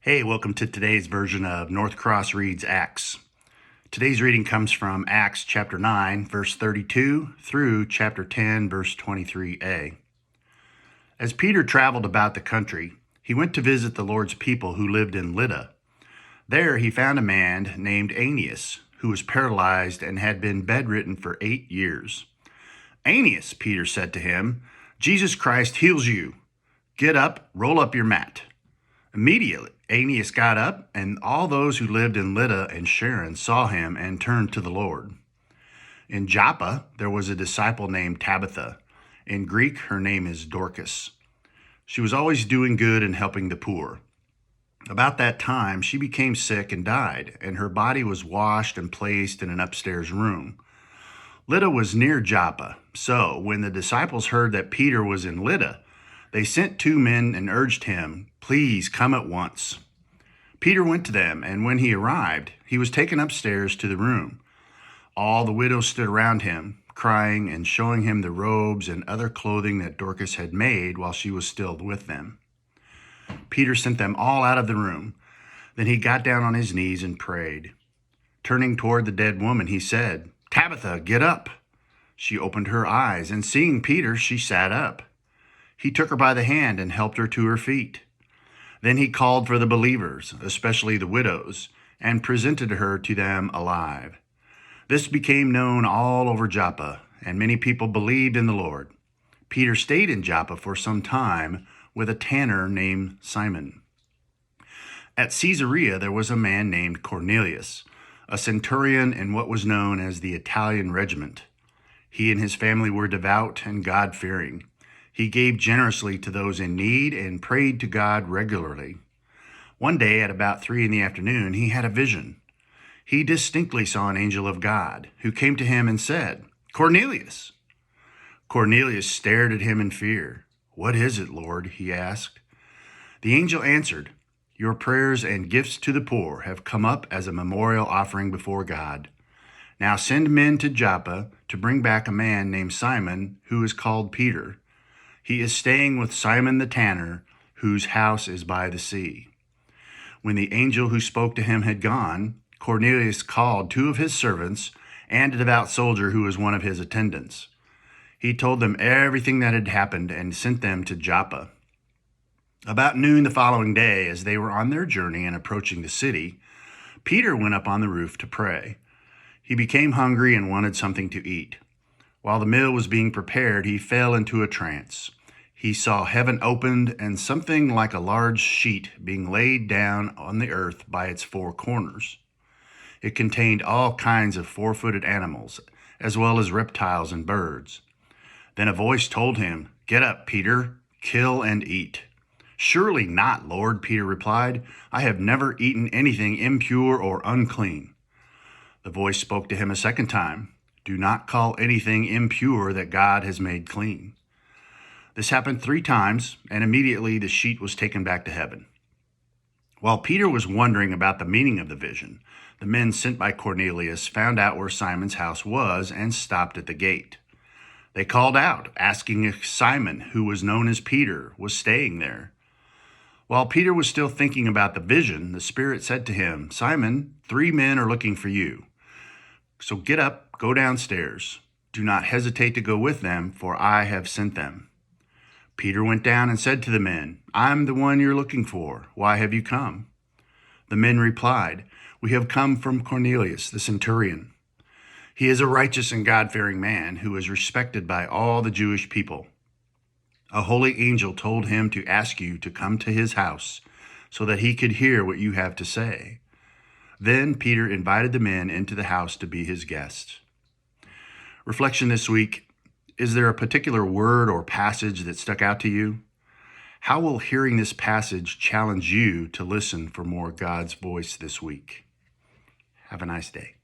Hey, welcome to today's version of North Cross Reads Acts. Today's reading comes from Acts chapter 9, verse 32 through chapter 10, verse 23a. As Peter traveled about the country, he went to visit the Lord's people who lived in Lydda. There he found a man named Aeneas, who was paralyzed and had been bedridden for 8 years. "Aeneas," Peter said to him, "Jesus Christ heals you. Get up, roll up your mat." Immediately, Aeneas got up, and all those who lived in Lydda and Sharon saw him and turned to the Lord. In Joppa, there was a disciple named Tabitha. In Greek, her name is Dorcas. She was always doing good and helping the poor. About that time, she became sick and died, and her body was washed and placed in an upstairs room. Lydda was near Joppa, so when the disciples heard that Peter was in Lydda, they sent 2 men and urged him, "Please come at once." Peter went to them, and when he arrived, he was taken upstairs to the room. All the widows stood around him, crying and showing him the robes and other clothing that Dorcas had made while she was still with them. Peter sent them all out of the room. Then he got down on his knees and prayed. Turning toward the dead woman, he said, "Tabitha, get up." She opened her eyes, and seeing Peter, she sat up. He took her by the hand and helped her to her feet. Then he called for the believers, especially the widows, and presented her to them alive. This became known all over Joppa, and many people believed in the Lord. Peter stayed in Joppa for some time with a tanner named Simon. At Caesarea there was a man named Cornelius, a centurion in what was known as the Italian regiment. He and his family were devout and God-fearing. He gave generously to those in need and prayed to God regularly. One day at about 3 p.m, he had a vision. He distinctly saw an angel of God who came to him and said, "Cornelius." Cornelius stared at him in fear. "What is it, Lord?" he asked. The angel answered, "Your prayers and gifts to the poor have come up as a memorial offering before God. Now send men to Joppa to bring back a man named Simon, who is called Peter. He is staying with Simon the tanner, whose house is by the sea." When the angel who spoke to him had gone, Cornelius called 2 of his servants and a devout soldier who was one of his attendants. He told them everything that had happened and sent them to Joppa. About noon the following day, as they were on their journey and approaching the city, Peter went up on the roof to pray. He became hungry and wanted something to eat. While the meal was being prepared, he fell into a trance. He saw heaven opened and something like a large sheet being laid down on the earth by its 4 corners. It contained all kinds of 4-footed animals, as well as reptiles and birds. Then a voice told him, "Get up, Peter, kill and eat." "Surely not, Lord," Peter replied. "I have never eaten anything impure or unclean." The voice spoke to him a second time. "Do not call anything impure that God has made clean." This happened 3 times, and immediately the sheet was taken back to heaven. While Peter was wondering about the meaning of the vision, the men sent by Cornelius found out where Simon's house was and stopped at the gate. They called out, asking if Simon, who was known as Peter, was staying there. While Peter was still thinking about the vision, the Spirit said to him, "Simon, 3 men are looking for you. So get up, go downstairs. Do not hesitate to go with them, for I have sent them." Peter went down and said to the men, "I'm the one you're looking for. Why have you come?" The men replied, "We have come from Cornelius, the centurion. He is a righteous and God-fearing man who is respected by all the Jewish people. A holy angel told him to ask you to come to his house so that he could hear what you have to say." Then Peter invited the men into the house to be his guests. Reflection this week: is there a particular word or passage that stuck out to you? How will hearing this passage challenge you to listen for more God's voice this week? Have a nice day.